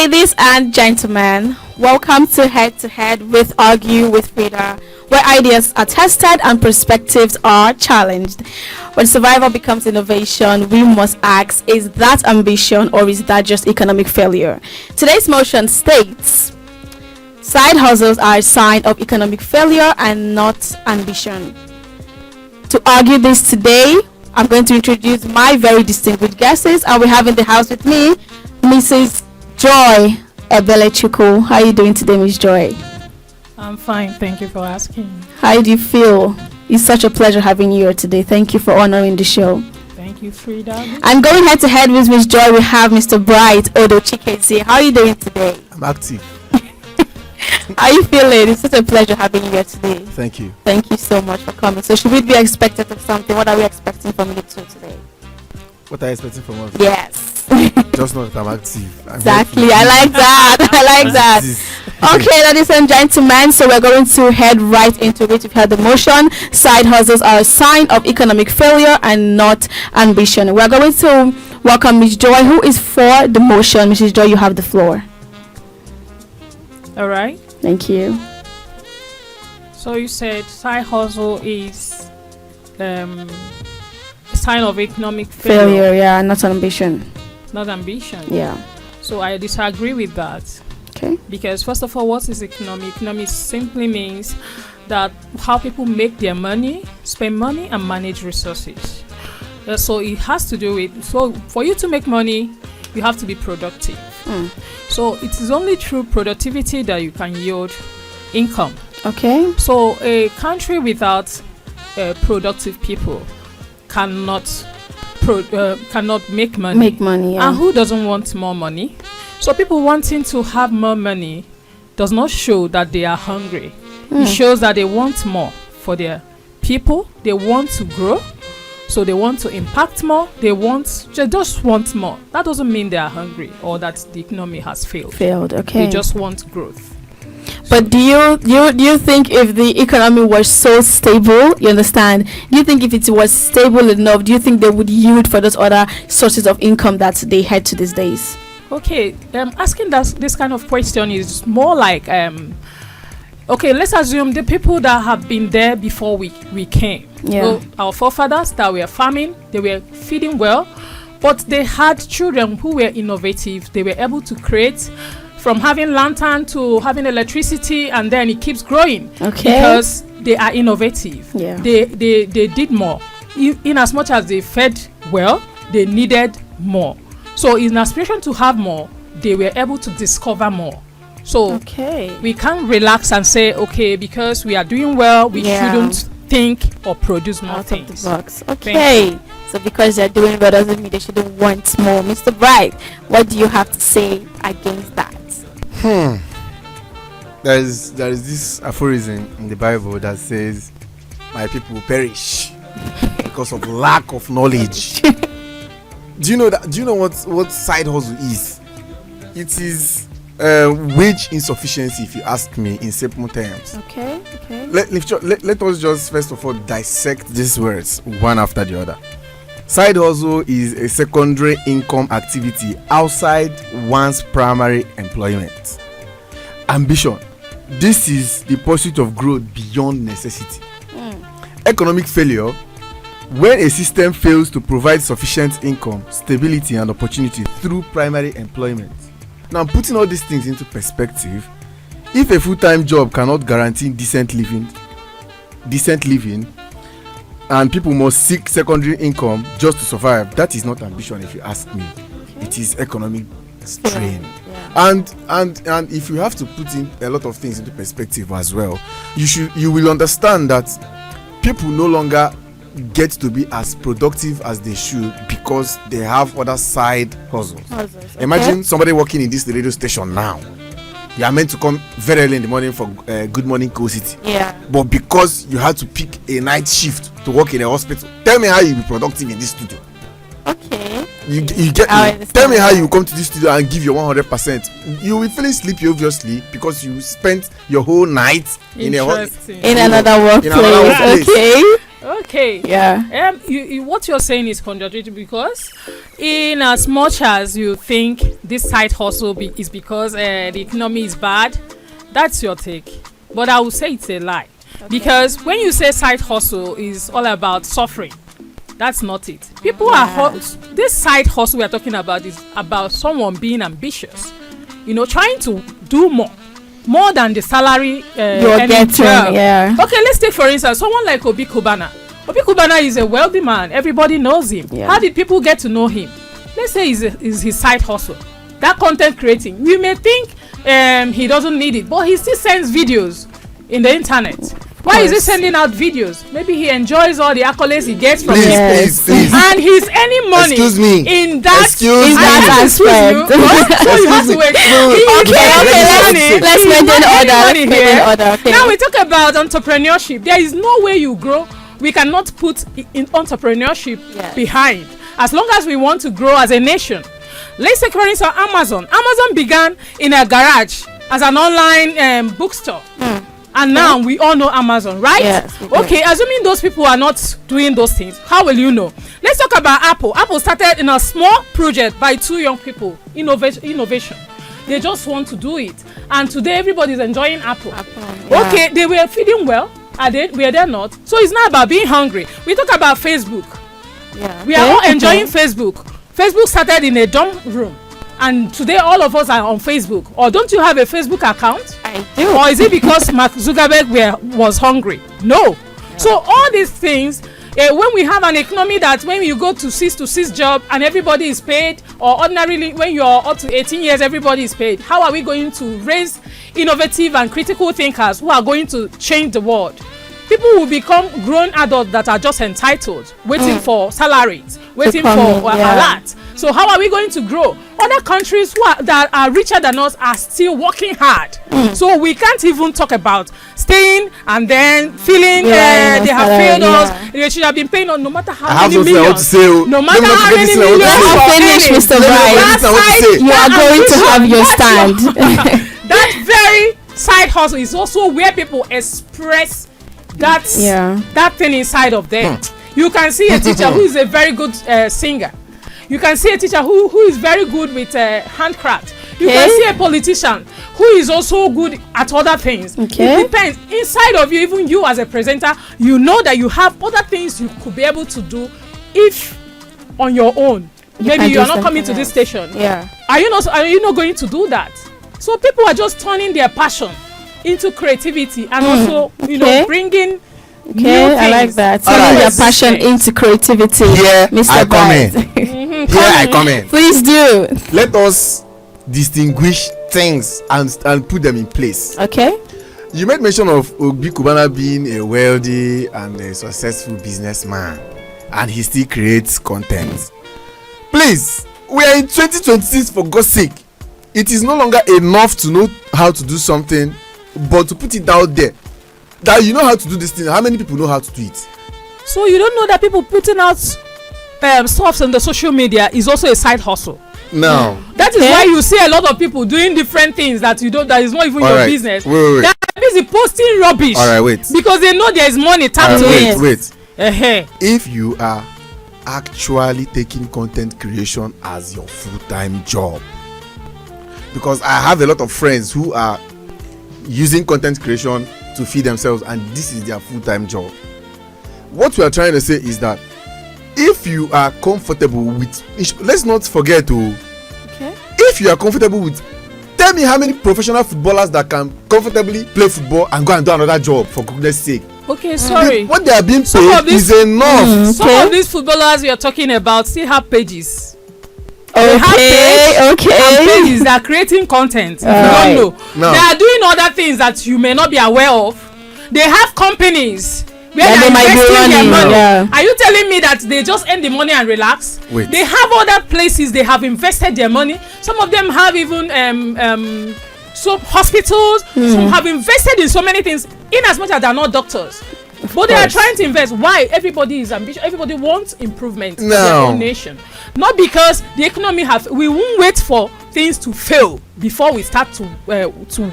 Ladies and gentlemen, welcome to Head with Argue with Freda, where ideas are tested and perspectives are challenged. When survival becomes innovation, we must ask, is that ambition or is that just economic failure? Today's motion states, side hustles are a sign of economic failure and not ambition. To argue this today, I'm going to introduce my very distinguished guests, and we have in the house with me Mrs. Joy Ebelechuku. How are you doing today, Miss Joy? I'm fine, thank you for asking. How do you feel? It's such a pleasure having you here today. Thank you for honoring the show. Thank you, Freda. And going head to head with Miss Joy, we have Mr. Bright Odo Chikezi. How are you doing today? I'm active. How are you feeling? It's such a pleasure having you here today. Thank you. Thank you so much for coming. So should we be expected of something? What are we expecting from you two today? What are you expecting from us? Yes. Just know that I'm active. Exactly. I like that. I like that. Okay, ladies and gentlemen, so we're going to head right into it. You've heard the motion. Side hustles are a sign of economic failure and not ambition. We're going to welcome Miss Joy, who is for the motion. Mrs. Joy, you have the floor. All right. Thank you. So you said side hustle is a sign of economic failure. Yeah, not ambition. Not ambition. Yeah. So I disagree with that. Okay. Because first of all, what is economy? Economy simply means that how people make their money, spend money, and manage resources. So it has to do with, so for you to make money, you have to be productive. So it is only through productivity that you can yield income. Okay. So a country without productive people cannot make money. Make money, yeah. And who doesn't want more money? So people wanting to have more money does not show that they are hungry. It shows that they want more for their people. They want to grow. So they want to impact more. They just want more. That doesn't mean they are hungry or that the economy has failed. Okay. They just want growth. But do you think if the economy was so stable, you understand? Do you think if it was stable enough, do you think they would yield for those other sources of income that they had to these days? Okay, asking this kind of question is more like okay, let's assume the people that have been there before we came. Yeah. So our forefathers that were farming, they were feeding well, but they had children who were innovative. They were able to create from having lantern to having electricity, and then it keeps growing. Okay. Because they are innovative. Yeah. They did more. In as much as they fed well, they needed more. So in aspiration to have more, they were able to discover more. So we can't relax and say, okay, because we are doing well, we shouldn't think or produce more things. Of the box. Okay. So because they're doing well doesn't mean they shouldn't want more. Mr. Bright, what do you have to say against that? There is this aphorism in the Bible that says, "My people perish because of lack of knowledge." Do you know that? Do you know what side hustle is? It is wage insufficiency, if you ask me, in simple terms. Okay. Let us just first of all dissect these words one after the other. Side hustle is a secondary income activity outside one's primary employment. Ambition. This is the pursuit of growth beyond necessity. Economic failure. When a system fails to provide sufficient income, stability, and opportunity through primary employment. Now, putting all these things into perspective, if a full-time job cannot guarantee decent living, and people must seek secondary income just to survive, that is not ambition, if you ask me. It is economic strain. And if you have to put in a lot of things into perspective as well, you will understand that people no longer get to be as productive as they should because they have other side hustles. Imagine somebody working in this radio station now. You are meant to come very early in the morning for Good Morning Co City. Yeah. But because you had to pick a night shift to work in a hospital, tell me how you'll be productive in this studio. Okay. You get me? Tell me how you come to this studio and give your 100%. You will feel sleepy, obviously, because you spent your whole night in another workplace. Okay. Okay. Yeah. What you're saying is contradictory because In as much as you think this side hustle is because the economy is bad, that's your take. But I would say it's a lie. Okay. Because when you say side hustle is all about suffering, that's not it. People are this side hustle we are talking about is about someone being ambitious, trying to do more than the salary you're getting. Yeah. Okay, let's take for instance someone like Obi Kubana. Obi Kubana is a wealthy man. Everybody knows him. Yeah. How did people get to know him? Let's say is his side hustle. That content creating. We may think he doesn't need it, but he still sends videos in the internet. Why is he sending out videos? Maybe he enjoys all the accolades he gets from please. And he's earning money. Excuse me. In that aspect. So you have to wait. Okay. Let's maintain order. Okay. Now we talk about entrepreneurship. There is no way you grow. We cannot put in entrepreneurship behind. As long as we want to grow as a nation. Let's take for instance Amazon. Amazon began in a garage as an online bookstore. And now we all know Amazon, right? Yes. Okay, assuming those people are not doing those things, how will you know? Let's talk about Apple. Apple started in a small project by 2 young people. Innovation. They just want to do it. And today everybody is enjoying Apple. Yeah. Okay, they were feeding well. Were they not? So it's not about being hungry. We talk about Facebook. Yeah. We are all enjoying Facebook. Facebook started in a dorm room. And today all of us are on Facebook. Or don't you have a Facebook account? I do. Or is it because Mark Zuckerberg was hungry? No. Yeah. So all these things, when we have an economy that when you go to 6 to 6 job and everybody is paid, or ordinarily when you're up to 18 years everybody is paid, how are we going to raise innovative and critical thinkers who are going to change the world? People will become grown adults that are just entitled, waiting for salaries, waiting for alert. So how are we going to grow? Other countries that are richer than us are still working hard. So we can't even talk about staying and then feeling they have failed us. They should have been paying us no matter how many millions. No matter how many millions. Finish, Mr. Bright. You are going to have your stand. That very side hustle is also where people express that thing inside of them. You can see a teacher who is a very good singer. You can see a teacher who is very good with handcraft. You can see a politician who is also good at other things. It depends. Inside of you, even you as a presenter, you know that you have other things you could be able to do if on your own. Maybe you are not coming to this station. Yeah. Are you not going to do that? So people are just turning their passion into creativity and also bringing new things. I like that. Turning their passion into creativity. Here Mr. I come Bright. in. Here I come in. Please do. Let us distinguish things and put them in place. Okay. You made mention of Obi Kubana being a wealthy and a successful businessman, and he still creates content. Please, we are in 2026, for God's sake. It is no longer enough to know how to do something, but to put it out there that you know how to do this thing. How many people know how to do it? So you don't know that people putting out stuff on the social media is also a side hustle. No. That is why you see a lot of people doing different things that that is not even your business. Wait. They are busy posting rubbish. All right, wait. Because they know there is money tapped to it. Wait. If you are actually taking content creation as your full-time job, because I have a lot of friends who are using content creation to feed themselves and this is their full-time job. What we are trying to say is that if you are comfortable with, let's not forget if you are comfortable with, tell me how many professional footballers that can comfortably play football and go and do another job, for goodness sake. Okay, sorry. What they are being paid is enough. Some of these footballers we are talking about still have pages. Okay. And pages that are creating content. You don't know. No. They are doing other things that you may not be aware of. They have companies where they are investing their money. Yeah. Are you telling me that they just earn the money and relax? Wait. They have other places they have invested their money. Some of them have even some hospitals. Some have invested in so many things, in as much as they are not doctors. But they are trying to invest. Why? Everybody is ambitious. Everybody wants improvement in their own nation. Not because the economy we won't wait for things to fail before we start to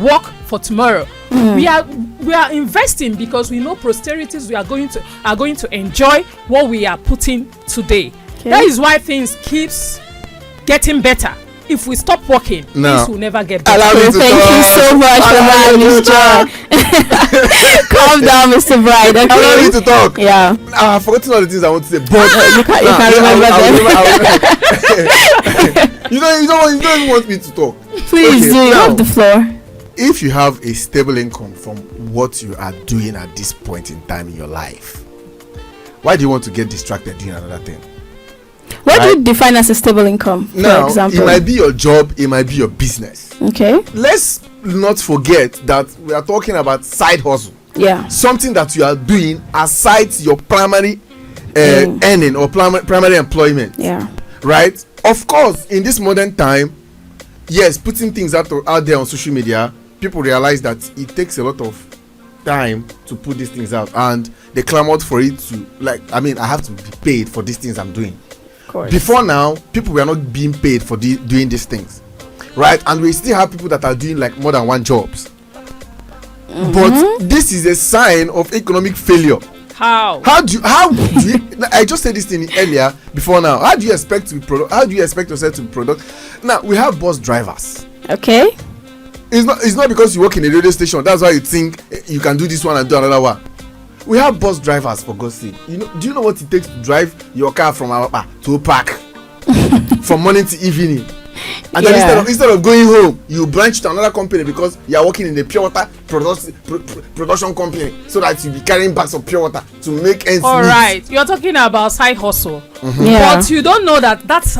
work for tomorrow. We are investing because we know posterities are going to enjoy what we are putting today. Okay. That is why things keeps getting better. If we stop working, things will never get better. Allow me to Thank talk. you so much for that, Miss John. Calm down, Mr. Bride. Okay? Allow me to talk. Yeah. I've forgotten all the things I want to say, but You can remember them. You don't even want me to talk. Please do. You now, have the floor. if you have a stable income from what you are doing at this point in time in your life, why do you want to get distracted doing another thing? What do you define as a stable income, for Now, example? it might be your job, it might be your business. Okay. Let's not forget that we are talking about side hustle. Yeah. Something that you are doing aside your primary earning or primary employment. Yeah. Right? Of course, in this modern time, yes, putting things out there on social media, people realize that it takes a lot of time to put these things out, and they clamored for it to, like, I mean, I have to be paid for these things I'm doing. Before now, people were not being paid for doing these things, right? And we still have people that are doing like more than one jobs. But this is a sign of economic failure. How do you I just said this thing earlier before now. How do you expect to be how do you expect yourself to be product? Now we have bus drivers. Okay. It's not because you work in a radio station that's why you think you can do this one and do another one. We have bus drivers, for God's sake. Do you know what it takes to drive your car from Awapa to a park from morning to evening? And then instead of going home, you branch to another company because you are working in the pure water production company, so that you be carrying bags of pure water to make ends meet. All right, you're talking about side hustle, Yeah. but you don't know that that's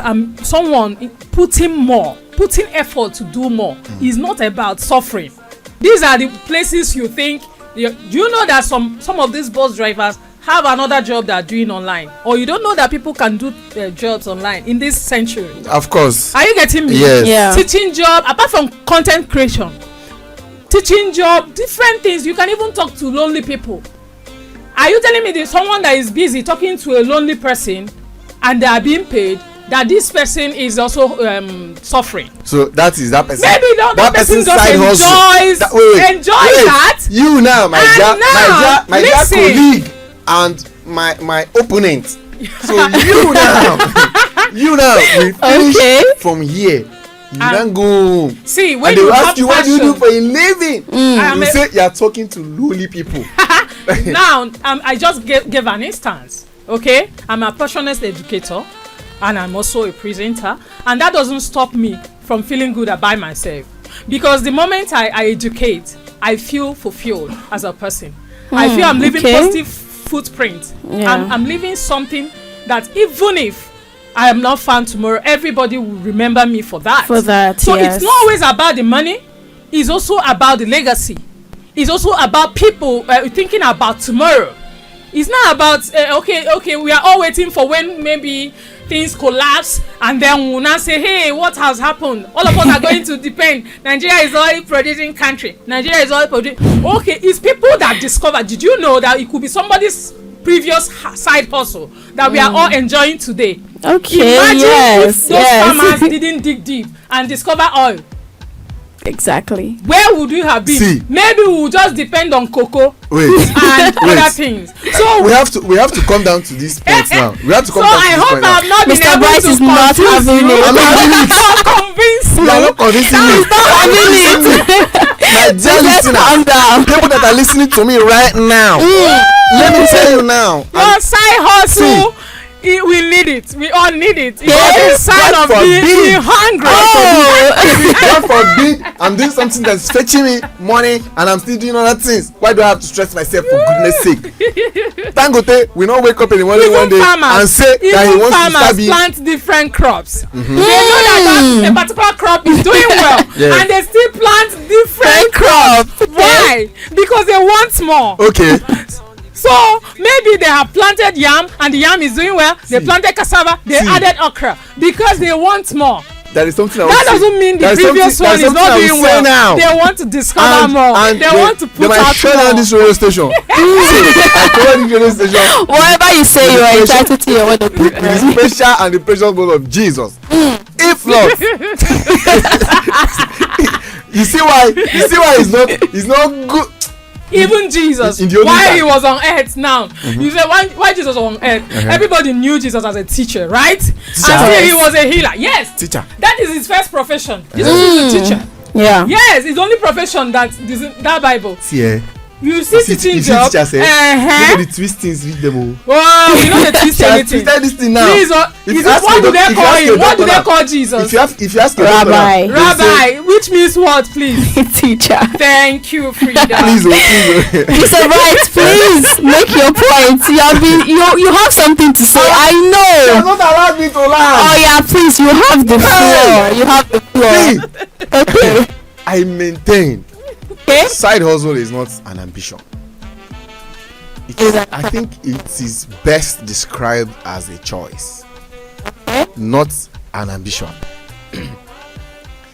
someone putting effort to do more. Is not about suffering. These are the places you think. Do you know that some of these bus drivers have another job they are doing online, or you don't know that people can do jobs online in this century? Of course. Are you getting me? Yes. Yeah. Teaching job, apart from content creation, teaching job, different things. You can even talk to lonely people. Are you telling me there's someone that is busy talking to a lonely person and they are being paid, that this person is also suffering? So that is that person. Maybe that person just enjoys that. You now, my dear colleague and my opponent. So you now we finish from here. You then go. See, when and they you will have ask you what do you do for a living. You say you are talking to lonely people. Now I just gave an instance. Okay, I'm a passionate educator and I'm also a presenter, and that doesn't stop me from feeling good about myself, because the moment I educate, I feel fulfilled as a person. I feel I'm leaving positive footprint. I'm leaving something that even if I am not found tomorrow, everybody will remember me for that. So it's not always about the money. It's also about the legacy. It's also about people thinking about tomorrow. It's not about okay, we are all waiting for when maybe things collapse, and then we'll now say, hey, what has happened? All of us are going to depend. Nigeria is oil producing country. Nigeria is oil producing. Okay, it's people that discover. Did you know that it could be somebody's previous side hustle that we are all enjoying today? Okay. Imagine if those farmers didn't dig deep and discover oil. Exactly. Where would we have been? See, maybe we will just depend on cocoa and other things. So we have to come down to this point now. We have to come so down to I this hope point I'm not Mr. Bryce is not having it. I'm not having it. convince You are not convincing me. My dear listener, people that are listening to me right now, let me tell you now. Your side hustle. We need it. We all need it. It's a sign of being hungry. God forbid I'm doing something that's fetching me money and I'm still doing other things. Why do I have to stress myself, for goodness sake? Dangote will not wake up in the morning one day and say that he wants to start being. Plant different crops. They know that a particular crop is doing well, and they still plant different crops. Why? Because they want more. Okay. So maybe they have planted yam and the yam is doing well. They planted cassava, they added okra because they want more. There is something that doesn't mean the previous one is not doing well. Now. They want to discover more. And they want to put out shut down this radio station. Whatever you say, you are entitled to your word of prayer. The special and the precious blood of Jesus. If not, you see why it's not good. Even Jesus, in the olden while time. he was on earth now, you say why Jesus was on earth, everybody knew Jesus as a teacher, right? And still he was a healer. Yes. Teacher. That is his first profession. Jesus is a teacher. Yeah. Yes, it's the only profession that Bible. See, You see teaching job. Teacher said, look at the twistings, read them all. Wow, you know the twist everything. Twisted this thing now. Please, what do they call him? What do they call Jesus? If you ask a Rabbi. doctor now, Rabbi, which means what, please? Teacher. Thank you, Freda. please, Mr. Bright, please make your point. You have something to say. I you know. have not allowed me to Oh laugh. yeah, please. You have the floor. You have the floor. See, Okay. I maintain Okay. side hustle is not an ambition. I think it is best described as a choice, not an ambition.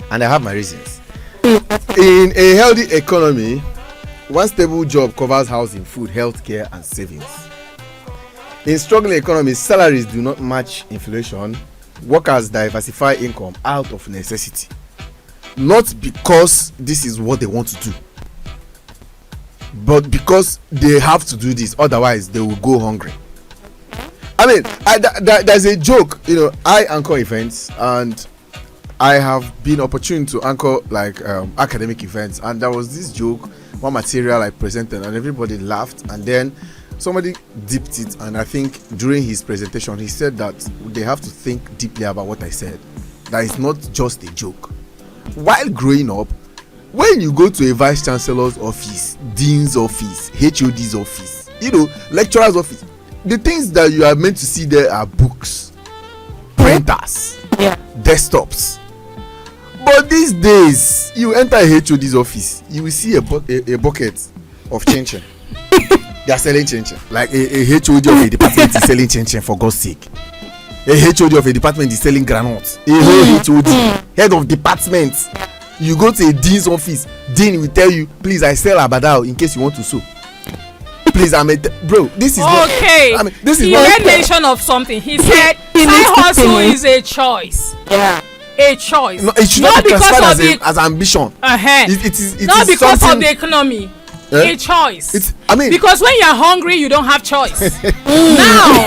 And I have my reasons. In a healthy economy, one stable job covers housing, food, healthcare, and savings. In struggling economies, salaries do not match inflation. Workers diversify income out of necessity, not because this is what they want to do, but because they have to do this, otherwise they will go hungry. I mean, there's a joke, I anchor events, and I have been opportune to anchor like academic events, and there was this joke, one material I presented, and everybody laughed, and then somebody dipped it, and I think during his presentation he said that they have to think deeply about what I said, that it's not just a joke. While growing up, when you go to a vice chancellor's office, dean's office, HOD's office, lecturer's office, the things that you are meant to see there are books, printers, desktops. But these days, you enter a HOD's office, you will see a bucket of chin-chin. They are selling chin-chin. Like a HOD of a department is selling chin-chin, for God's sake. A HOD of a department is selling granules. A whole HOD, head of department. You go to a dean's office, dean will tell you, please, I sell abadao in case you want to sew. Please, bro, this is okay. Not, this is he not made mention of something. He said side hustle is a choice. Yeah. A choice. No, it should not be classified as ambition. It not is because something, of the economy. A choice. Because when you're hungry, you don't have choice. Now,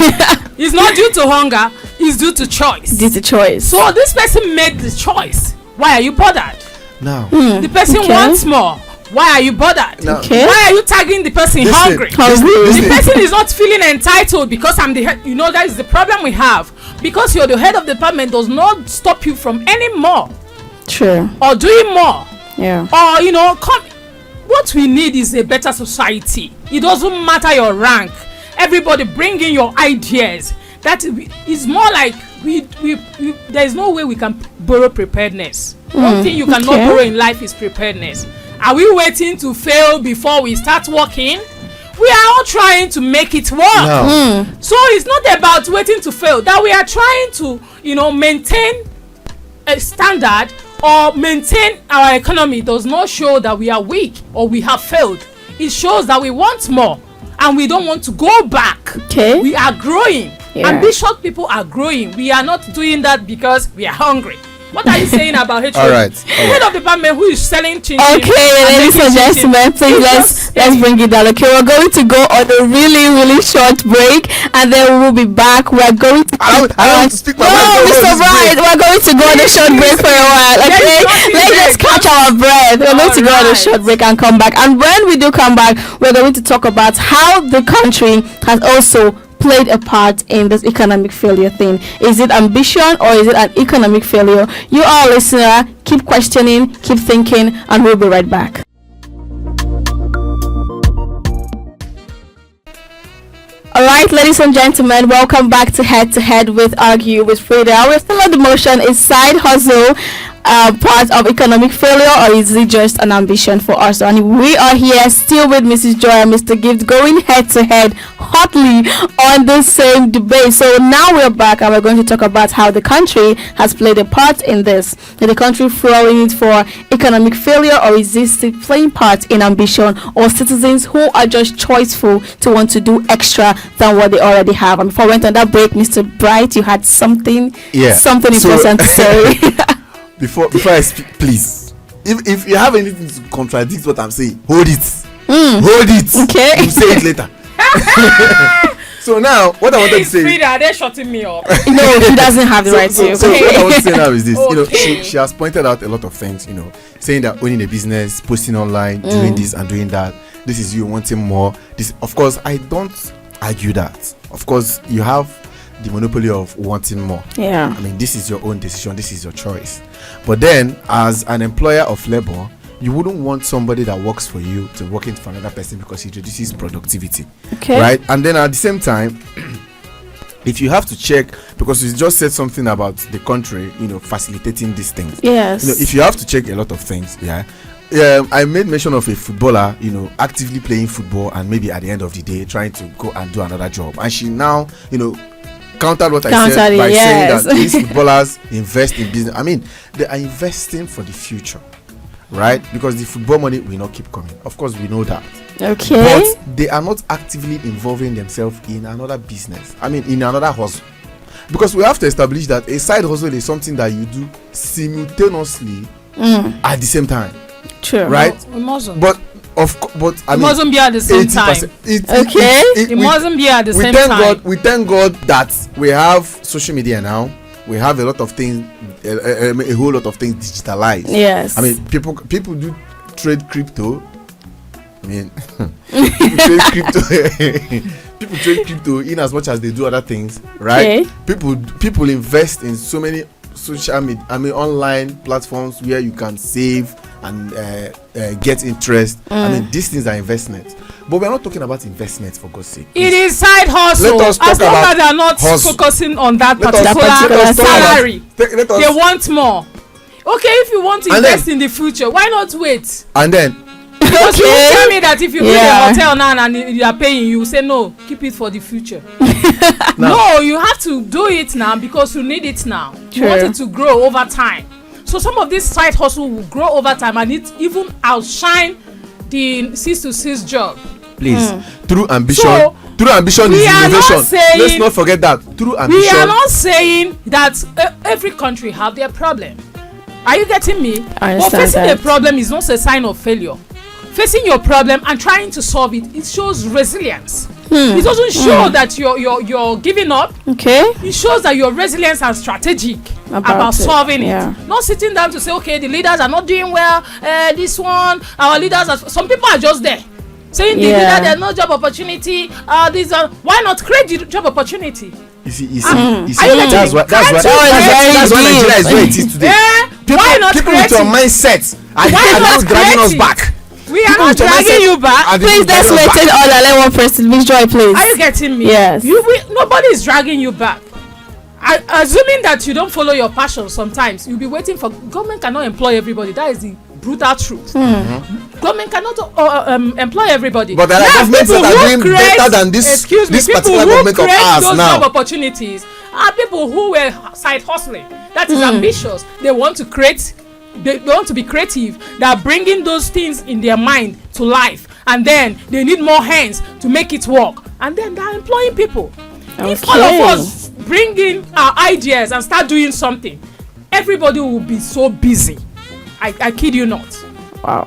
it's not due to hunger, it's due to choice. Due to choice. So this person made the choice. Why are you bothered? Now, the person wants more. Why are you bothered? No. Okay. Why are you tagging the person hungry? The person is not feeling entitled because I'm the head. That is the problem we have. Because you're the head of the department does not stop you from any more. True. Or doing more. Yeah. Or, what we need is a better society. It doesn't matter your rank. Everybody bring in your ideas. That is more like there is no way we can borrow preparedness. One thing you cannot borrow in life is preparedness. Are we waiting to fail before we start working? We are all trying to make it work. No. So it's not about waiting to fail. That we are trying to, maintain a standard or maintain our economy does not show that we are weak or we have failed. It shows that we want more and we don't want to go back. Okay. We are growing. Yeah. Ambitious people are growing. We are not doing that because we are hungry. What are you saying about HOD? All right. Head of the department who is selling chin. Okay, ladies and gentlemen, please let's bring it down. Okay, we're going to go on a really, really short break, and then we will be back. We're going to. I don't speak my mind. Mr. Bright, we're going to go on a short break for a while. Okay, let's just catch our breath. We're going to go on a short break and come back. And when we do come back, we're going to talk about how the country has also played a part in this economic failure thing. Is it ambition or is it an economic failure? You are a listener. Keep questioning, keep thinking, and we'll be right back. Alright, ladies and gentlemen, welcome back to Head with Argue with Freda. We're still on the motion. Is side hustle part of economic failure, or is it just an ambition for us? And we are here still with Mrs. Joy and Mr. Gift, going head to head hotly on the same debate. So now we're back and we're going to talk about how the country has played a part in this. Is the country fueling it for economic failure, or is this playing part in ambition, or citizens who are just choiceful to want to do extra than what they already have? And before we went on that break, Mr. Bright, you had something important to say. Before I speak, please, if you have anything to contradict what I'm saying, hold it. Hold it. Okay. You say it later. So now, what I wanted to say. Freda, they're shutting me up. No, he doesn't have the right to. So what I want to say now is this. You know, Okay. she has pointed out a lot of things. You know, saying that owning a business, posting online, doing this and doing that. This is you wanting more. This, of course, I don't argue that. Of course, you have the monopoly of wanting more. Yeah. I mean, this is your own decision. This is your choice. But then, as an employer of labor, you wouldn't want somebody that works for you to work into for another person because it reduces productivity. Okay. Right? And then at the same time, if you have to check, because you just said something about the country, you know, facilitating these things. Yes. You know, if you have to check a lot of things, yeah. I made mention of a footballer, you know, actively playing football and maybe at the end of the day trying to go and do another job. And she now, you know, countered what I said by saying that these footballers invest in business. I mean, they are investing for the future, right? Because the football money will not keep coming. Of course, we know that. Okay. But they are not actively involving themselves in another business. I mean, in another hustle. Because we have to establish that a side hustle is something that you do simultaneously at the same time. True. Right? No, it mustn't. But I it mean, mustn't be at the same 80%. time. It It mustn't be at the we same thank time. God. We thank God that we have social media now. We have a lot of things, a whole lot of things digitalized. Yes. I mean, people do trade crypto. I mean, people trade crypto. People trade crypto in as much as they do other things, right? Okay. People invest in so many social media. I mean, online platforms where you can save and get interest. I mean, these things are investments. But we're not talking about investments, for God's sake. It is side hustle. Let us talk As long about as they're not hustle. focusing on that Let us particular talk about- salary, let us- they want more. Okay, if you want to And invest then- in the future, why not wait? And then Because you Okay. tell me that if you build Yeah. a hotel now and you are paying, you say no, keep it for the future. Now- No, you have to do it now because you need it now. You want True. it to grow over time. So some of this side hustle will grow over time and it even outshine the 6 to 6 job. please, through ambition, So, is we are not innovation. saying- Let's not forget that through ambition. We are not saying that every country have their problem. Are you getting me? I But understand facing that. a problem is not a sign of failure. Facing your problem and trying to solve it, it shows resilience. It doesn't show that you're giving up. Okay. It shows that you're resilient and strategic about it, solving yeah. it. Not sitting down to say, okay, the leaders are not doing well. This one, our leaders are. Some people are just there saying the leader there's no job opportunity. Why not create the job opportunity? You see, Are you that's getting why me? Can't you that's why create- Nigeria is where it is today. Why not People with create your it? mindset are Why are not now dragging us create it? back. We are People not with your dragging mindset you back. are the Please, people let's dragging us wait back. till let one person. Miss Joy, please. Are you getting me? Yes. Nobody is dragging you back. Assuming that you don't follow your passion, sometimes you'll be waiting for government cannot employ everybody. That is the brutal truth. Government cannot employ everybody. But there are governments people that are who doing better than this people particular who government of create ours those now. job opportunities are people who were side hustling. That is ambitious. They want to create. They want to be creative. They are bringing those things in their mind to life, and then they need more hands to make it work. And then they are employing people. If all of us bring in our ideas and start doing something, everybody will be so busy. I kid you not. Wow.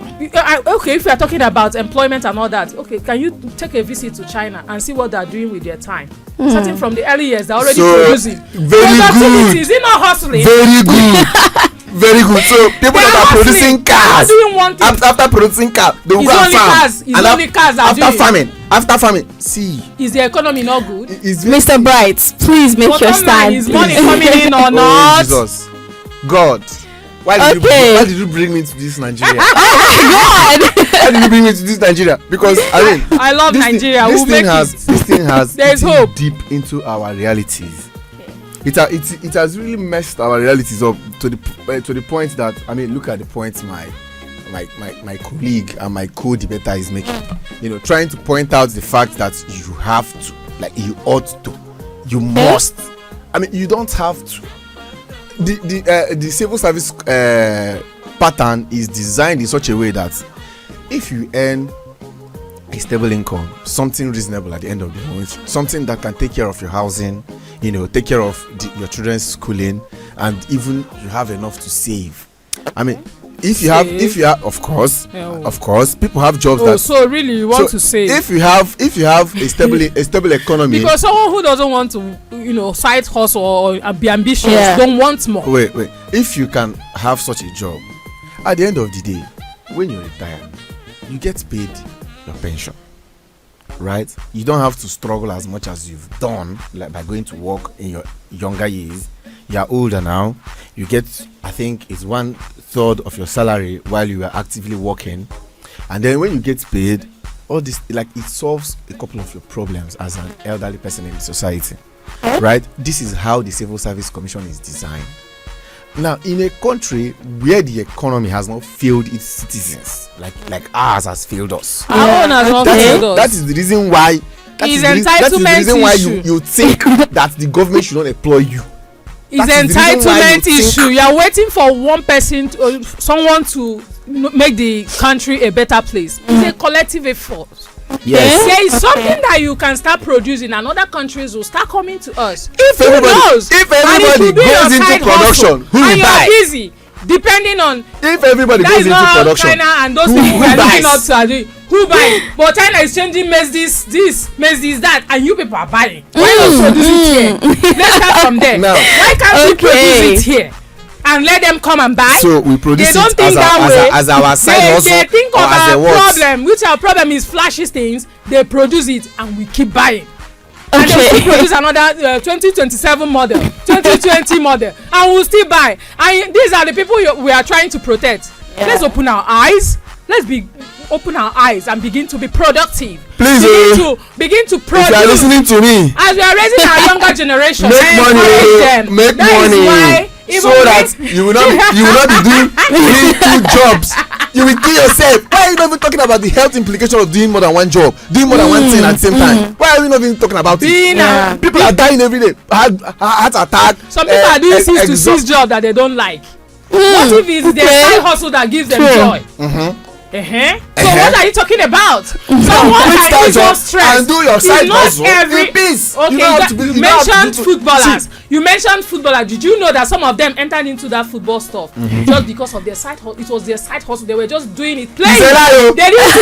Okay, if you are talking about employment and all that, okay, can you take a visit to China and see what they are doing with their time? Starting from the early years, they're already producing. Very good. Is it not hustling? Very good. Very good. So people They that are are hustling. producing cars, They are doing one thing. after producing cars, they will It's go and only farm. cars. It's And only cars are doing. after farming, see, Is the economy not good? it's Mr. Bright, please make your Bottom line, stand. is money please. coming in or oh not? Jesus, God, why did you bring me to this Nigeria? God. Why did you bring me to this Nigeria? Because I mean, I love Nigeria. We'll make it. This thing has There is eaten hope. deep into our realities. It has really messed our realities up to the point that, I mean, look at the points my colleague and my co-debater is making. You know, trying to point out the fact that you have to, like, you ought to, you must. I mean, you don't have to. The civil service pattern is designed in such a way that if you earn a stable income, something reasonable at the end of the month, something that can take care of your housing, you know, take care of your children's schooling, and even you have enough to save. I mean, if you have, of course, people have jobs that. So really, you want to say if you have a stable economy. Because someone who doesn't want to, side hustle or be ambitious, don't want more. Wait. If you can have such a job, at the end of the day, when you retire, you get paid your pension, right? You don't have to struggle as much as you've done, like by going to work in your younger years. You are older now. You get, I think, it's 1/3 of your salary while you are actively working, and then when you get paid, all this, like, it solves a couple of your problems as an elderly person in the society, right? This is how the Civil Service Commission is designed. Now, in a country where the economy has not failed its citizens, like ours has failed us, our own has not failed us. That is the reason why. That is the reason why you think that the government should not employ you. It's entitlement issue. You are waiting for one person, someone to make the country a better place. It's a collective effort. Yes. There is something that you can start producing, and other countries will start coming to us. If everybody goes into production, who will buy? You're busy, depending on. If everybody goes into production, China and those people who are looking up to who buy? But China is changing, makes this, makes that, and you people are buying. Why not produce it here? Let's start from there. Now, why can't we produce it here and let them come and buy? So we produce they don't it think as our side hustle. They think of or as our a problem, which our problem is flashy things. They produce it and we keep buying. And they will still produce another 2027 model, 2020 model, and we'll still buy. And these are the people we are trying to protect. Let's open our eyes. Open our eyes and begin to be productive. Please, begin to produce. If you are listening to me, as we are raising our younger generation, make money, so that you will not be doing 2 jobs. You will kill yourself. Why are you not even talking about the health implication of doing more than one job, doing more than one thing at the same time? Why are we not even talking about it? People are dying every day. Heart attack. Some people are doing 6 to 6 jobs that they don't like. What if it's their side hustle that gives them joy? So what are you talking about? Someone can use your stress and do your side hustle in peace. Okay, you mentioned footballers. You mentioned footballers. Did you know that some of them entered into that football stuff just because of their side hustle? It was their side hustle. They were just doing it playing. It's a lie. They didn't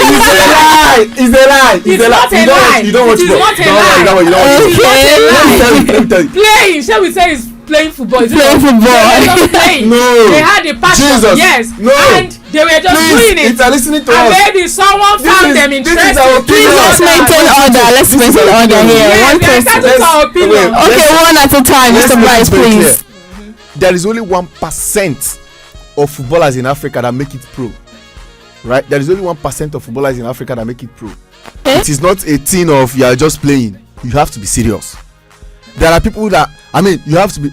It's a lie. It's not a lie. You don't watch football. Let me tell you. Playing. Shall we say it's playing football? Playing football. No. They had the passion. Jesus. Yes. No. And they were just doing it. It's listening to and us. Maybe someone found them interesting. Let's maintain order. Let's maintain order here. One person. Okay, one at a time, Mr. Bryce, please. There is only 1% of footballers in Africa that make it pro. Right? There is only 1% of footballers in Africa that make it pro. It is not a thing of you are just playing. You have to be serious. There are people that, you have to be.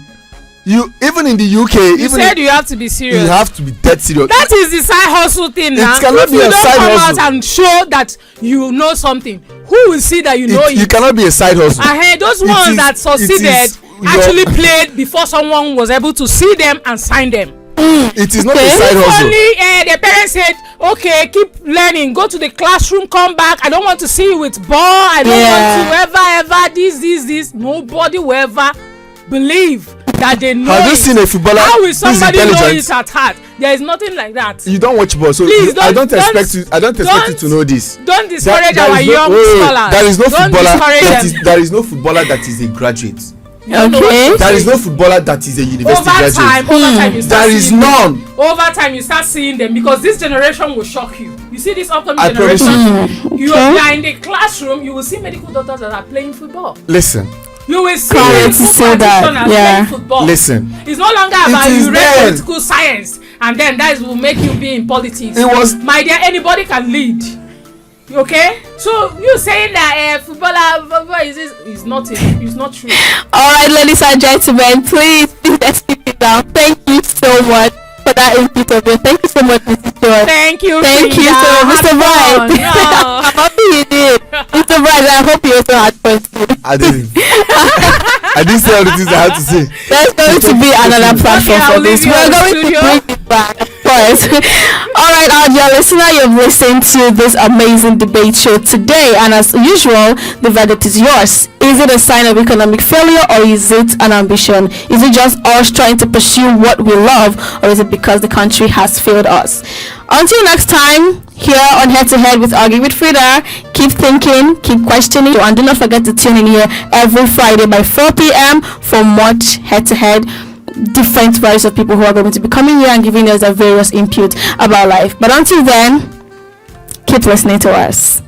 Even in the UK, you said you have to be serious. You have to be dead serious. That is the side hustle thing now. It cannot if be you a don't side come hustle. out and show that you know something, who will see that you know it? You cannot be a side hustle. I heard those ones that succeeded actually played before someone was able to see them and sign them. It is not a side hustle. Only the parents said, okay, keep learning, go to the classroom, come back. I don't want to see you with ball. I don't want to ever this. Nobody will ever believe that they know. Have you seen a footballer? How will somebody know it at heart? There is nothing like that. You don't watch ball, so please, I don't expect you to know this. Don't discourage our young scholars. There is no footballer. There is no footballer that is a graduate. Okay. There is no footballer that is a university graduate. Over time, you start there is none. Over time, you start seeing them because this generation will shock you. You see this upcoming generation. You are in the classroom. You will see medical doctors that are playing football. Listen. You will see that. playing football. Listen. It's no longer about you read political science and then that will make you be in politics. It was. My dear, anybody can lead. Okay, so you saying that footballer is not true. All right, ladies and gentlemen, please let's keep it down. Thank you so much for that input of it. Thank you so much, Mrs. Joy. Thank you so Mr. Bright. I'm happy you did, Mr. Bright. I hope you also had fun too. I didn't. I didn't say all the things I had to say. There's going to be another platform for this. We're going to bring Right, of course. All right, our dear listener, you've listened to this amazing debate show today, and as usual, the verdict is yours. Is it a sign of economic failure, or is it an ambition? Is it just us trying to pursue what we love, or is it because the country has failed us? Until next time, here on Head to Head with Argue with Freda, keep thinking, keep questioning, and do not forget to tune in here every Friday by 4 p.m. for much Head to Head, different varieties of people who are going to be coming here and giving us their various input about life. But until then, keep listening to us.